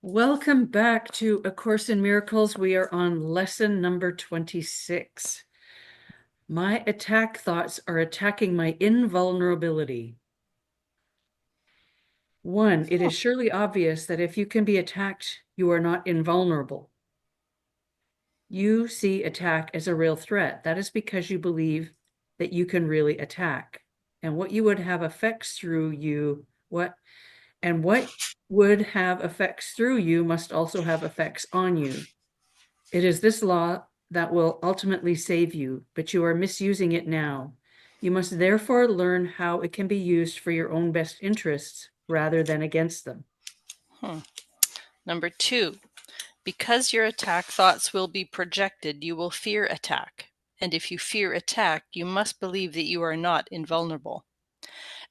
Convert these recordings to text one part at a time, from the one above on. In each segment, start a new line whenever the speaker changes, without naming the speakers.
Welcome back to A Course in Miracles. We are on lesson number 26. My attack thoughts are attacking my invulnerability. 1, it is surely obvious that if you can be attacked, you are not invulnerable. You see attack as a real threat. That is because you believe that you can really attack. And what would have effects through you must also have effects on you. It is this law that will ultimately save you, but you are misusing it now. You must therefore learn how it can be used for your own best interests rather than against them.
Number 2, because your attack thoughts will be projected, you will fear attack. And if you fear attack, you must believe that you are not invulnerable.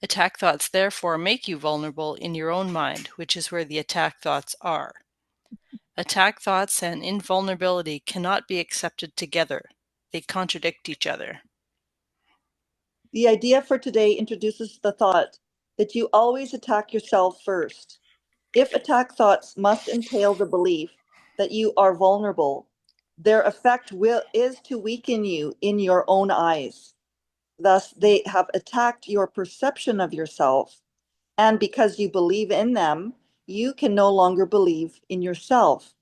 Attack thoughts therefore make you vulnerable in your own mind, which is where the attack thoughts are. Attack thoughts and invulnerability cannot be accepted together. They contradict each other.
The idea for today introduces the thought that you always attack yourself first. If attack thoughts must entail the belief that you are vulnerable, their effect is to weaken you in your own eyes. Thus, they have attacked your perception of yourself, and because you believe in them, you can no longer believe in yourself.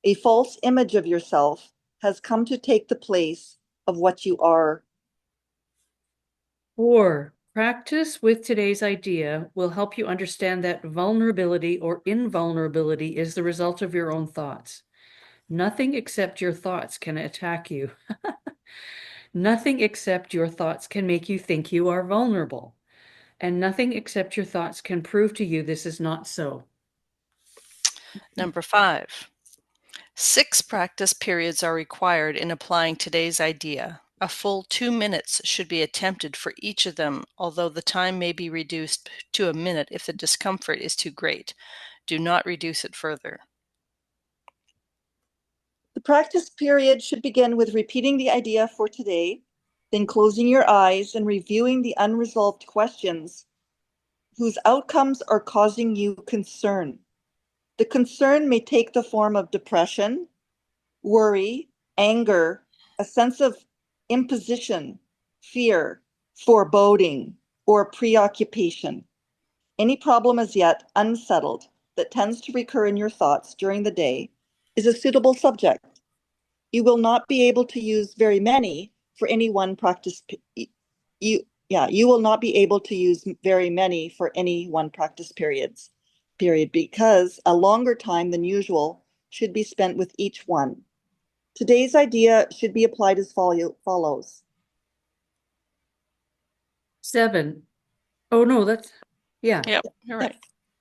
A false image of yourself has come to take the place of what you are.
4, practice with today's idea will help you understand that vulnerability or invulnerability is the result of your own thoughts. Nothing except your thoughts can attack you. Nothing except your thoughts can make you think you are vulnerable. And nothing except your thoughts can prove to you this is not so.
Number 5, 6 practice periods are required in applying today's idea. A full 2 minutes should be attempted for each of them, although the time may be reduced to a minute if the discomfort is too great. Do not reduce it further.
The practice period should begin with repeating the idea for today, then closing your eyes and reviewing the unresolved questions whose outcomes are causing you concern. The concern may take the form of depression, worry, anger, a sense of imposition, fear, foreboding, or preoccupation. Any problem as yet unsettled that tends to recur in your thoughts during the day is a suitable subject. You will not be able to use very many for any one practice. You will not be able to use very many for any one practice period because a longer time than usual should be spent with each one. Today's idea should be applied as follows.
7. Oh no, yeah.
Yep, you're right.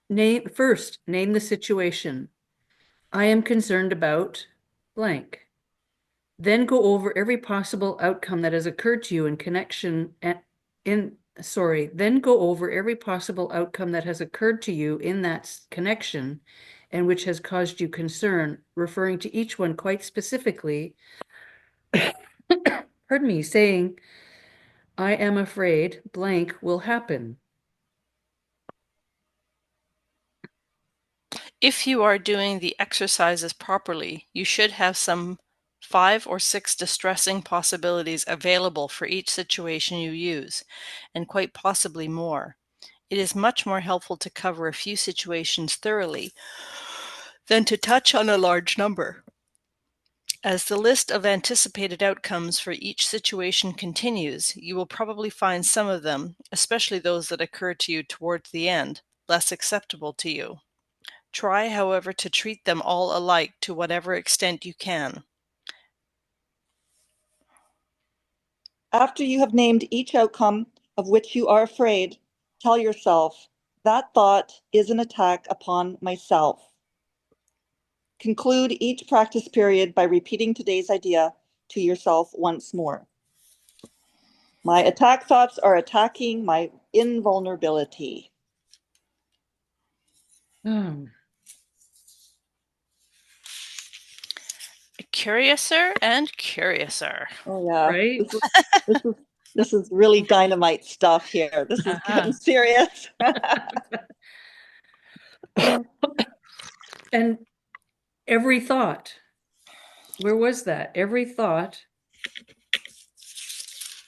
Name the situation. I am concerned about blank. Then go over every possible outcome that has occurred to you in connection then go over every possible outcome that has occurred to you in that connection and which has caused you concern, referring to each one quite specifically. Pardon me, saying, I am afraid blank will happen.
If you are doing the exercises properly, you should have some 5 or 6 distressing possibilities available for each situation you use, and quite possibly more. It is much more helpful to cover a few situations thoroughly than to touch on a large number. As the list of anticipated outcomes for each situation continues, you will probably find some of them, especially those that occur to you towards the end, less acceptable to you. Try, however, to treat them all alike to whatever extent you can.
After you have named each outcome of which you are afraid, tell yourself, that thought is an attack upon myself. Conclude each practice period by repeating today's idea to yourself once more. My attack thoughts are attacking my invulnerability.
Curiouser and curiouser.
Oh yeah,
Right?
this is really dynamite stuff here. This is getting serious.
And Every thought. Where was that? Every thought.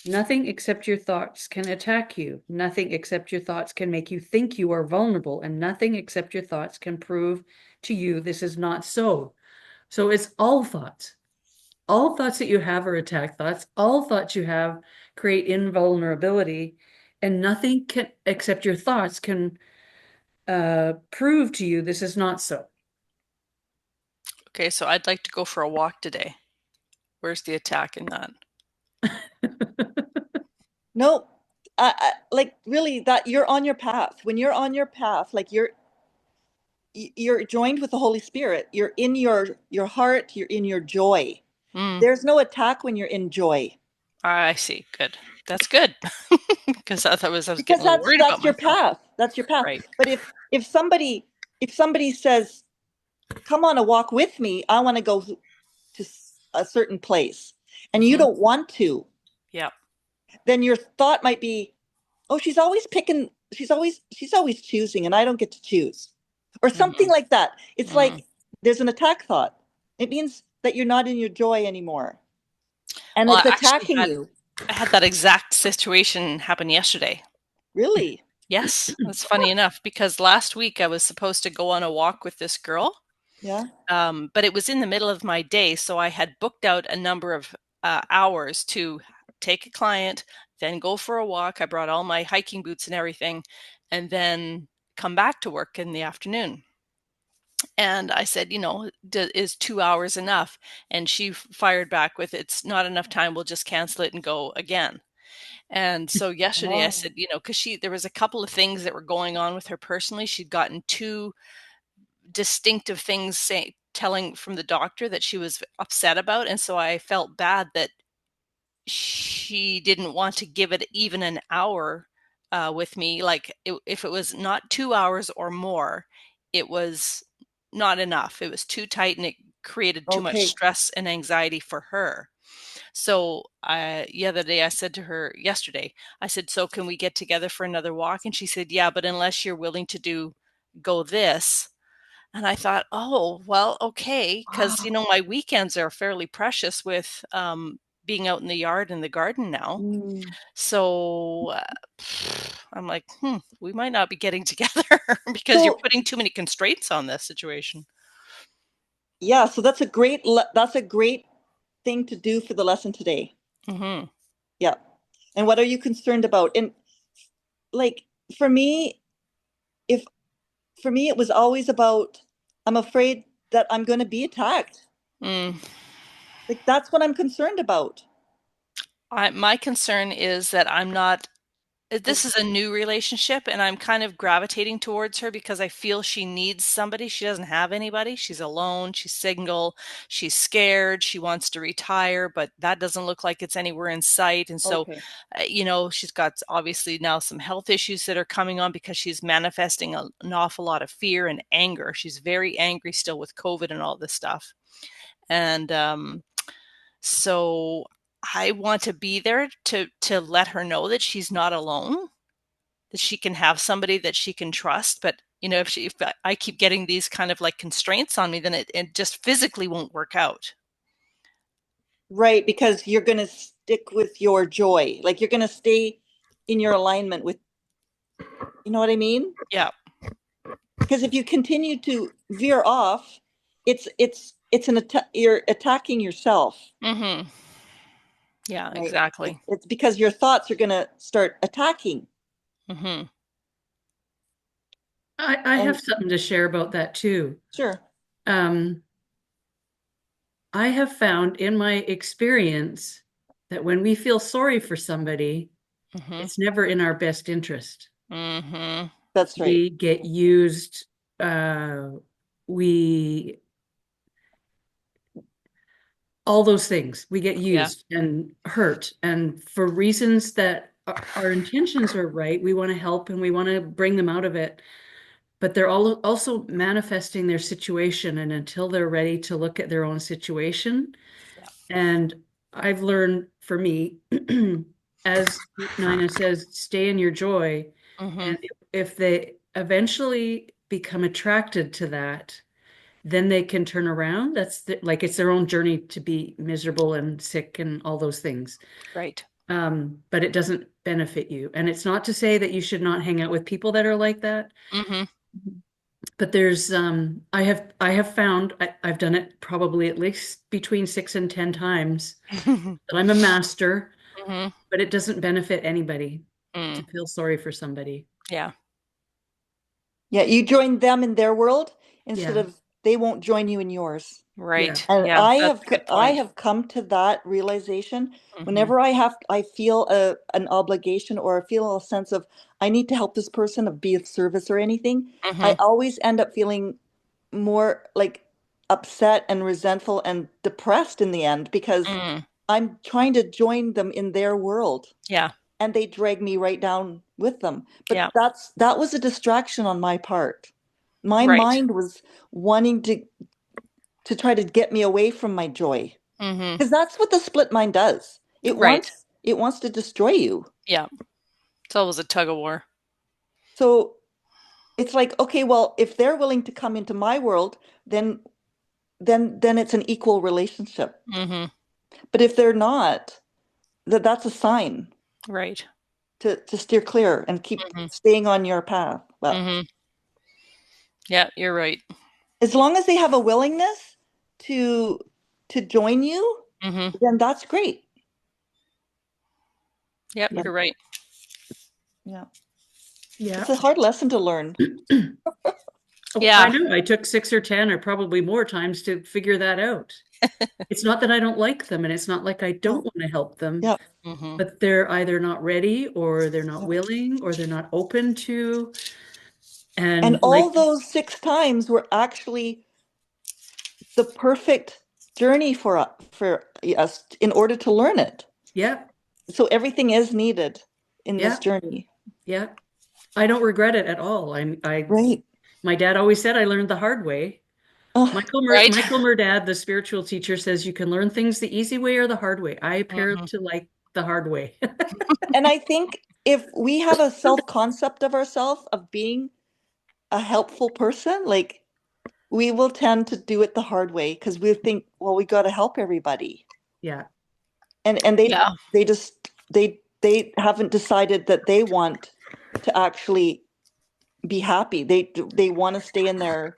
Nothing except your thoughts can attack you. Nothing except your thoughts can make you think you are vulnerable, and nothing except your thoughts can prove to you this is not so. So it's all thoughts. All thoughts that you have are attack thoughts. All thoughts you have create invulnerability, and nothing can except your thoughts can prove to you this is not so.
Okay, so I'd like to go for a walk today. Where's the attack in that?
No, like really that you're on your path. When you're on your path, like you're joined with the Holy Spirit. You're in your heart, you're in your joy.
Mm,
There's no attack when you're in joy.
I see. Good. That's good. Because I was
Because
getting a little worried about
that's your
myself.
path. That's your path.
Right.
But if somebody says, "Come on a walk with me. I want to go to a certain place," and you
Hmm.
don't want to,
Yeah.
then your thought might be, "Oh, she's always picking, she's always choosing and I don't get to choose." Or something
Hmm.
like that. It's
Hmm.
like there's an attack thought. It means that you're not in your joy anymore. And
Well,
it's attacking
had
you.
I had that exact situation happen yesterday.
Really?
Yes, that's funny enough because last week I was supposed to go on a walk with this girl,
Yeah.
but it was in the middle of my day, so I had booked out a number of hours to take a client, then go for a walk. I brought all my hiking boots and everything, and then come back to work in the afternoon. And I said, is 2 hours enough? And she fired back with, it's not enough time. We'll just cancel it and go again. And so yesterday I
Oh,
said, because there was a couple of things that were going on with her personally. She'd gotten two distinctive things telling from the doctor that she was upset about. And so I felt bad that she didn't want to give it even an hour with me. Like if it was not 2 hours or more, it was not enough. It was too tight and it created too much
okay.
stress and anxiety for her. So the other day I said to her yesterday, I said, so can we get together for another walk? And she said, yeah, but unless you're willing to go this. And I thought, oh, well, okay, because
Wow.
my weekends are fairly precious with being out in the yard and the garden now.
Mm.
So I'm like, we might not be getting together because you're
So
putting too many constraints on this situation.
yeah, so that's a great thing to do for the lesson today.
Hmm.
Yeah. And what are you concerned about? And like for me, if for me it was always about I'm afraid that I'm going to be attacked.
Mm.
Like that's what I'm concerned about.
My concern is that I'm not this
Oh,
is a new relationship and I'm kind of gravitating towards her because I feel she needs somebody. She doesn't have anybody. She's alone, she's single, she's scared, she wants to retire, but that doesn't look like it's anywhere in sight. And so,
okay.
she's got obviously now some health issues that are coming on because she's manifesting an awful lot of fear and anger. She's very angry still with COVID and all this stuff. And so I want to be there to let her know that she's not alone, that she can have somebody that she can trust. But if I keep getting these kind of like constraints on me, then it just physically won't work out.
Right, because you're going to stick with your joy. Like you're going to stay in your alignment with, you know what I mean?
Yeah.
Because if you continue to veer off, it's you're attacking yourself,
Hmm. Yeah,
right?
exactly.
It's because your thoughts are going to start attacking.
Hmm.
I have
And
something to share about that too.
sure.
Um, I have found in my experience that when we feel sorry for somebody,
Hmm.
it's never in our best interest.
Hmm.
That's right.
We get used, we, all those things, we get
Yeah.
used and hurt. And for reasons that our intentions are right, we want to help and we want to bring them out of it. But they're all also manifesting their situation. And until they're ready to look at their own situation,
Yeah.
and I've learned for me, as Nina says, stay in your joy.
Hmm.
And if they eventually become attracted to that, then they can turn around. Like it's their own journey to be miserable and sick and all those things.
Right.
But it doesn't benefit you. And it's not to say that you should not hang out with people that are like that.
Mm-hmm.
But there's I have found I've done it probably at least between 6 and 10 times that I'm a master,
Mm-hmm.
but it doesn't benefit anybody to
Mm.
feel sorry for somebody.
Yeah.
Yeah, you join them in their world instead
Yeah,
of they won't join you in yours.
yeah,
Right.
And
Yeah. That's a good
I
point.
have come to that realization
Mm-hmm.
whenever I feel an obligation or I feel a sense of I need to help this person of be of service or anything, I
Mm-hmm.
always end up feeling more like upset and resentful and depressed in the end because
Mm.
I'm trying to join them in their world
Yeah.
and they drag me right down with them. But
Yeah.
that was a distraction on my part. My
Right.
mind was wanting to try to get me away from my joy.
Mm-hmm.
Because that's what the split mind does.
Right.
It wants to destroy you.
Yeah. It's always a tug of war.
So it's like, okay, well, if they're willing to come into my world, then then it's an equal relationship.
Mm-hmm.
But if they're not, that's a sign
Right.
to steer clear and keep
Mm-hmm.
staying on your path. Well,
Mm-hmm. Yeah, you're right.
as long as they have a willingness to to join you,
Mm-hmm.
then that's great.
Yep,
yeah,
you're right.
Yeah.
yeah.
It's a hard lesson to learn.
Oh, I
Yeah.
know. I took 6 or 10 or probably more times to figure that out. It's not that I don't like them, and it's not like I don't
No.
want to help them,
Yeah.
Mm-hmm.
but they're either not ready or they're not
Yeah.
willing or they're not open to.
And
And
all
like,
those 6 times were actually the perfect journey for us in order to learn it.
yeah,
So everything is needed in this
yeah,
journey.
yeah. I don't regret it at all.
Right.
My dad always said I learned the hard way.
Oh,
Right.
Michael Murdad, the spiritual teacher, says you can learn things the easy way or the hard way. I appear
Mm-hmm.
to like the hard way.
and I think if we have a self-concept of ourselves of being a helpful person, like we will tend to do it the hard way because we think, well, we got to help everybody.
Yeah,
And
Yeah.
they just they haven't decided that they want to actually be happy. They want to stay in their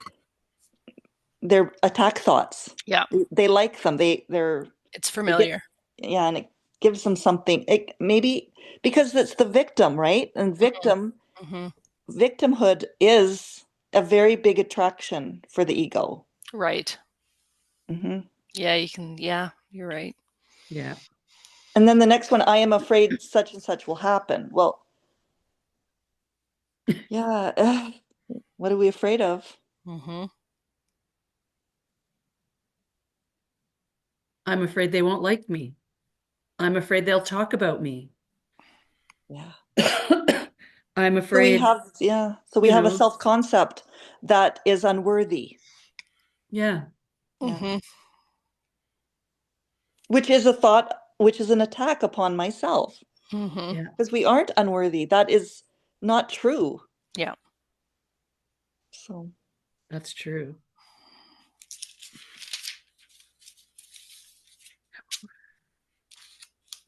attack thoughts.
Yeah.
They like them.
It's
They get
familiar.
yeah, and it gives them something. Maybe because it's the victim, right? And
Mm-hmm.
victimhood is a very big attraction for the ego.
Right.
Hmm.
Yeah, you can. Yeah, you're right.
yeah.
And then the next one, I am afraid such and such will happen. Well, yeah, what are we afraid of?
Mm-hmm.
I'm afraid they won't like me. I'm afraid they'll talk about me.
Yeah.
I'm
So we
afraid,
have, yeah, so we
you
have a
know,
self-concept that is unworthy.
yeah,
Yeah.
Mm-hmm.
Which is a thought, which is an attack upon myself
Mm-hmm.
yeah,
because we aren't unworthy. That is not true.
Yeah.
So,
that's true.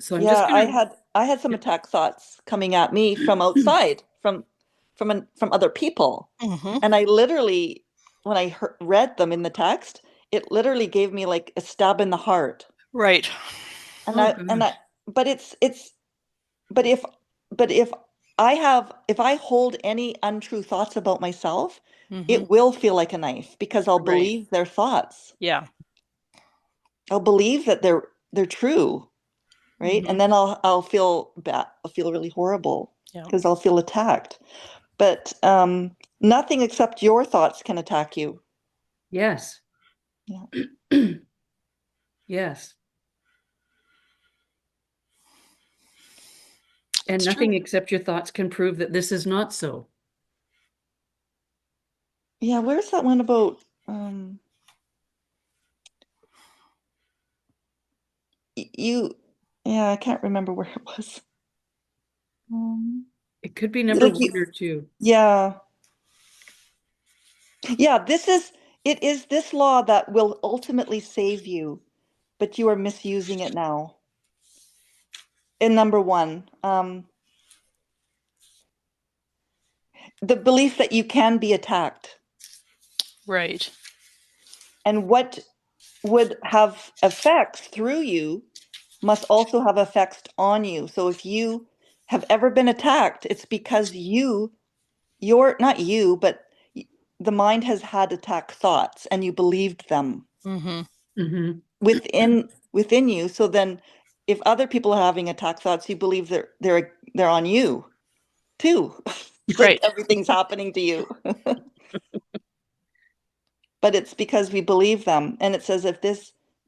So I'm just
yeah,
gonna,
I had some attack thoughts coming at me from outside, from other people.
Mm-hmm.
And I literally, when I read them in the text, it literally gave me like a stab in the heart.
Right.
And
oh
I,
gosh,
but it's, but if if I hold any untrue thoughts about myself,
Mm-hmm.
it will feel like a knife because I'll
Right.
believe their thoughts.
Yeah.
I'll believe that they're true, right?
Mm-hmm.
And then I'll feel bad. I'll feel really horrible
Yeah.
because I'll feel attacked. But nothing except your thoughts can attack you.
yes,
Yeah.
yes, and
It's true.
nothing except your thoughts can prove that this is not so.
Yeah, where's that one about um you yeah, I can't remember where it was.
It could be number
Like
one
you
or two.
yeah. Yeah, this is It is this law that will ultimately save you, but you are misusing it now. In number one, the belief that you can be attacked.
Right.
And what would have effects through you must also have effects on you. So if you have ever been attacked, it's because you're not you, but the mind has had attack thoughts and you believed them
Mm-hmm.
Mm-hmm.
within you. So then if other people are having attack thoughts, you believe they're on you too. It's like
Right.
everything's happening to you. But it's because we believe them. And it says it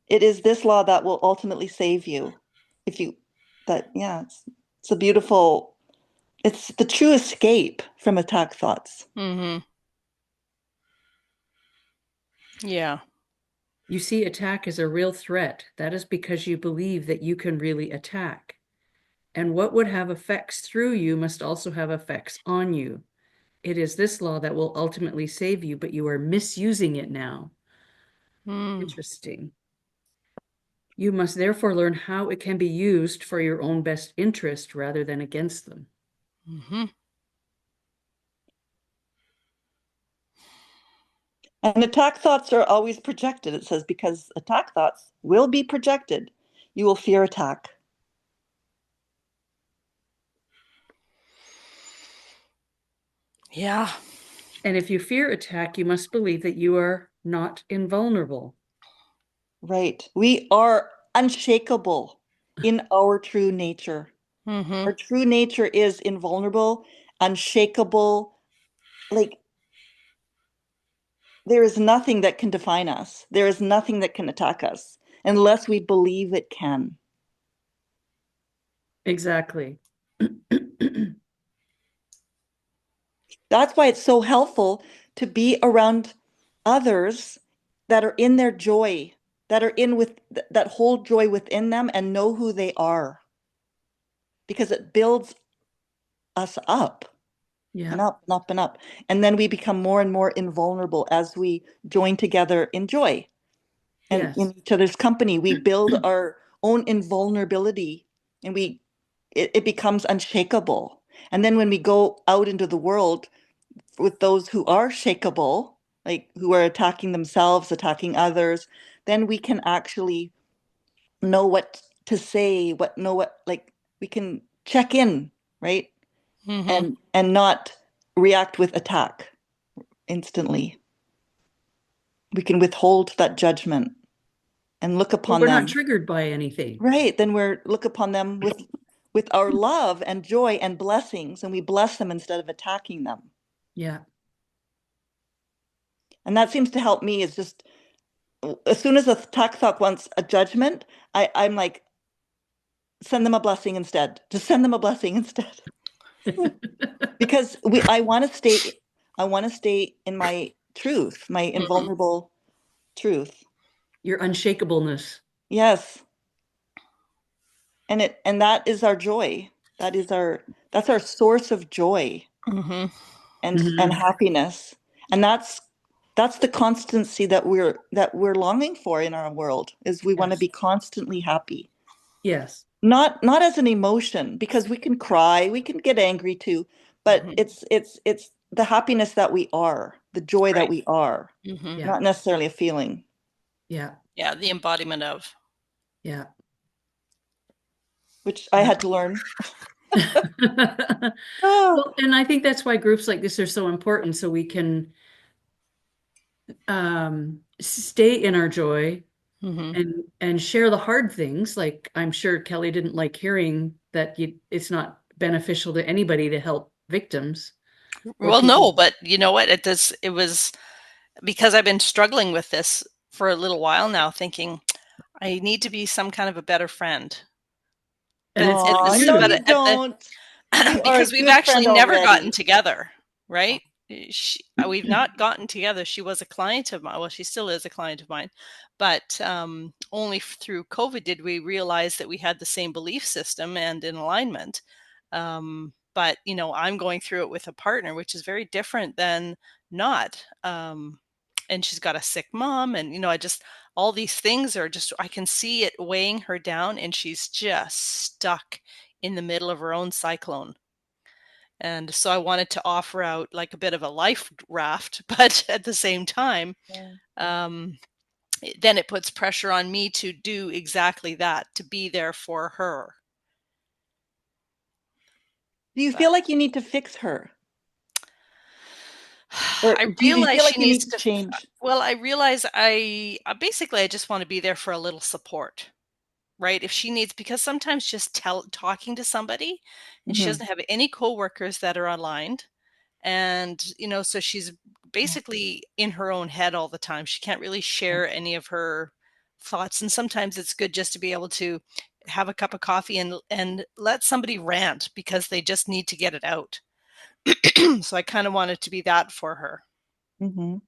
is this law that will ultimately save you. If you that yeah, it's a beautiful, it's the true escape from attack thoughts.
Mm-hmm. Yeah.
You see attack as a real threat. That is because you believe that you can really attack. And what would have effects through you must also have effects on you. It is this law that will ultimately save you, but you are misusing it now.
Mm.
Interesting. You must therefore learn how it can be used for your own best interest rather than against them.
Mm-hmm.
And attack thoughts are always projected. It says because attack thoughts will be projected, you will fear attack.
Yeah.
And if you fear attack, you must believe that you are not invulnerable.
Right. We are unshakable in our true nature.
Mm-hmm.
Our true nature is invulnerable, unshakable. Like there is nothing that can define us. There is nothing that can attack us unless we believe it can.
Exactly.
That's why it's so helpful to be around others that are in their joy, that are in with that hold joy within them and know who they are, because it builds us up and
Yeah.
up and up and up. And then we become more and more invulnerable as we join together in joy and
Yes.
in each other's company. We build our own invulnerability and it becomes unshakable. And then when we go out into the world with those who are shakable, like who are attacking themselves, attacking others, then we can actually know what to say, like we can check in, right?
Mm-hmm.
And not react with attack instantly. We can withhold that judgment and look
Well,
upon
we're not
them.
triggered by anything.
Right. Then we're look upon them with our love and joy and blessings, and we bless them instead of attacking them.
Yeah.
And that seems to help me is just as soon as a attack thought wants a judgment, I'm like, send them a blessing instead. Just send them a blessing instead. Because I want to stay in my truth, my
Mm-hmm.
invulnerable truth.
Your unshakableness.
Yes. And that is our joy. That's our source of joy
Mm-hmm.
and
Mhm.
happiness. And that's the constancy that we're longing for in our world is we want to
Yes.
be constantly happy.
Yes.
Not as an emotion because we can cry, we can get angry too, but
Mm-hmm.
it's the happiness that we are, the joy that
Right.
we are,
Mm-hmm.
Yeah.
not necessarily a feeling.
Yeah.
Yeah. The embodiment of.
Yeah.
Which I had to learn. Ah,
Well, and I think that's why groups like this are so important, so we can stay in our joy
Mm-hmm.
and share the hard things. Like I'm sure Kelly didn't like hearing that it's not beneficial to anybody to help victims or
Well,
people.
no, but you know what? It was because I've been struggling with this for a little while now, thinking I need to be some kind of a better friend. But
And
at
oh,
this,
no,
but
true.
you
at the
don't. You are a
because we've
good
actually
friend
never gotten
already.
together, right? We've not gotten together. She was a client of mine. Well, she still is a client of mine, but only through COVID did we realize that we had the same belief system and in alignment. But I'm going through it with a partner, which is very different than not. and she's got a sick mom, and I just, all these things are just, I can see it weighing her down, and she's just stuck in the middle of her own cyclone. And so I wanted to offer out like a bit of a life raft, but at the same time, um, then it puts pressure on me to do exactly that, to be there for her.
Do you
But
feel like you need to fix her? Or
I
do you
realize
feel
she
like you need
needs
to
to,
change?
well, I realize basically I just want to be there for a little support, right? If she needs, because sometimes just talking to somebody, and she
Mhm.
doesn't have any coworkers that are aligned. And, so she's basically in her own head all the time. She can't really share any of her thoughts. And sometimes it's good just to be able to have a cup of coffee and let somebody rant because they just need to get it out. So I kind of wanted to be that for her.
Mhm.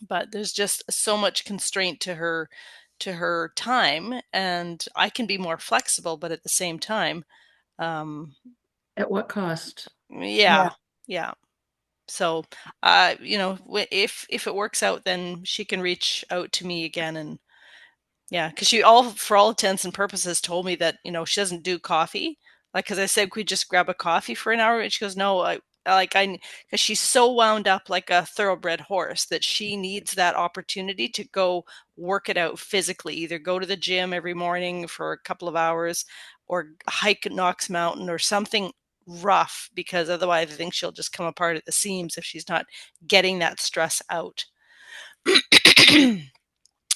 But there's just so much constraint to her time, and I can be more flexible, but at the same time, um,
At what cost?
Yeah.
yeah, yeah. So, if it works out, then she can reach out to me again. And yeah, because she, for all intents and purposes, told me that she doesn't do coffee. Like, because I said, could we just grab a coffee for an hour? And she goes, no, because she's so wound up like a thoroughbred horse that she needs that opportunity to go work it out physically, either go to the gym every morning for a couple of hours or hike at Knox Mountain or something rough, because otherwise I think she'll just come apart at the seams if she's not getting that stress out.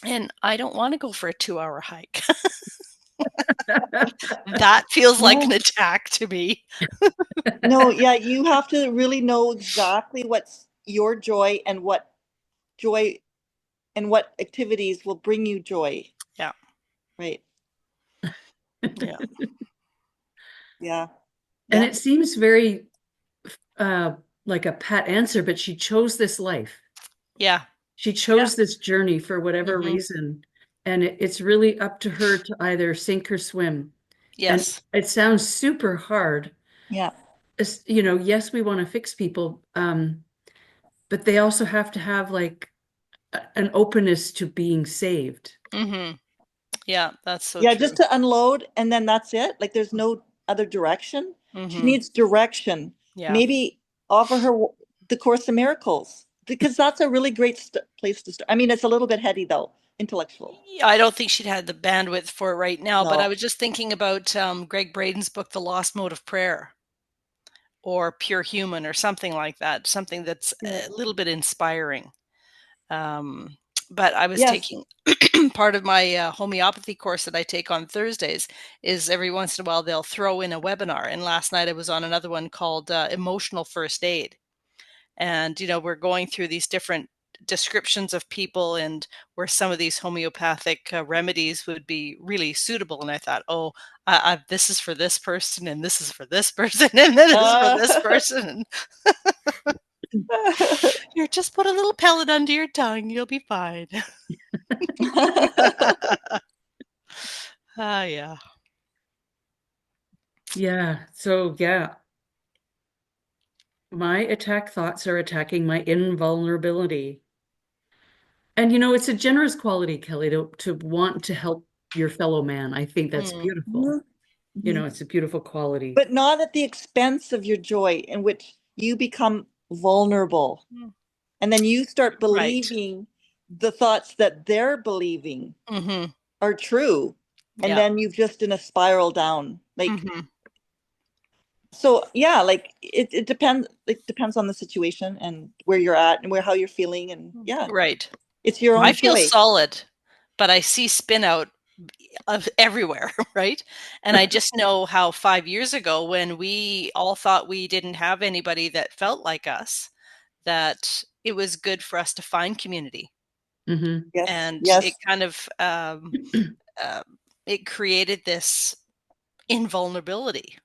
And I don't want to go for a 2-hour hike. That feels like an
No.
attack to me.
No, yeah, you have to really know exactly what's your joy and what activities will bring you joy.
Yeah.
Right.
Yeah.
Yeah.
And
Yeah.
it seems very uh like a pat answer, but she chose this life.
Yeah.
She
Yeah.
chose this journey for whatever
Hmm.
reason. And it's really up to her to either sink or swim. And
Yes.
it sounds super hard.
Yeah.
Yes, we want to fix people, but they also have to have like an openness to being saved.
Hmm. Yeah, that's so
Yeah, just
true.
to unload and then that's it. Like there's no other direction. She
Hmm.
needs direction.
Yeah.
Maybe offer her the Course in Miracles because that's a really great place to start. I mean, it's a little bit heady though, intellectual.
Yeah, I don't think she'd had the bandwidth for it right now, but I
No.
was just thinking about Greg Braden's book, The Lost Mode of Prayer, or Pure Human, or something like that, something that's
Yeah.
a little bit inspiring. Um, but I was
Yes.
taking part of my homeopathy course that I take on Thursdays is every once in a while they'll throw in a webinar. And last night I was on another one called Emotional First Aid. And, we're going through these different descriptions of people and where some of these homeopathic remedies would be really suitable. And I thought, oh, this is for this person, and this is for this person, and then this is for this
Uh,
person. Here, just put a little pellet under your tongue. You'll be fine. Ah, yeah.
Yeah. So, yeah, my attack thoughts are attacking my invulnerability. And it's a generous quality, Kelly, to want to help your fellow man. I think that's
Mm,
beautiful.
Mhm. Mhm.
It's a beautiful quality.
But not at the expense of your joy, in which you become vulnerable.
mm,
And then you start
right.
believing the thoughts that they're believing
Hmm.
are true. And
Yeah.
then you've just in a spiral down. Like,
Hmm.
so yeah, like it depends on the situation and where you're at and how you're feeling. And yeah,
Right.
it's your
I
own
feel
choice.
solid, but I see spin out of everywhere, right? And I just know how 5 years ago, when we all thought we didn't have anybody that felt like us, that it was good for us to find community.
Hmm.
Yes,
And it
yes.
kind of uh, it created this invulnerability,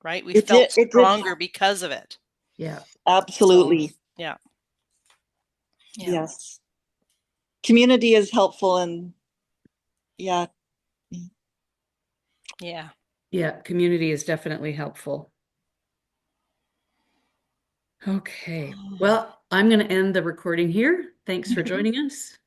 right? We
It
felt
did. It did.
stronger because of it.
Yeah.
So
Absolutely.
yeah, yeah,
Yes. Community is helpful and yeah.
yeah.
Yeah. Community is definitely helpful. Okay. Well, I'm going to end the recording here. Thanks for joining us.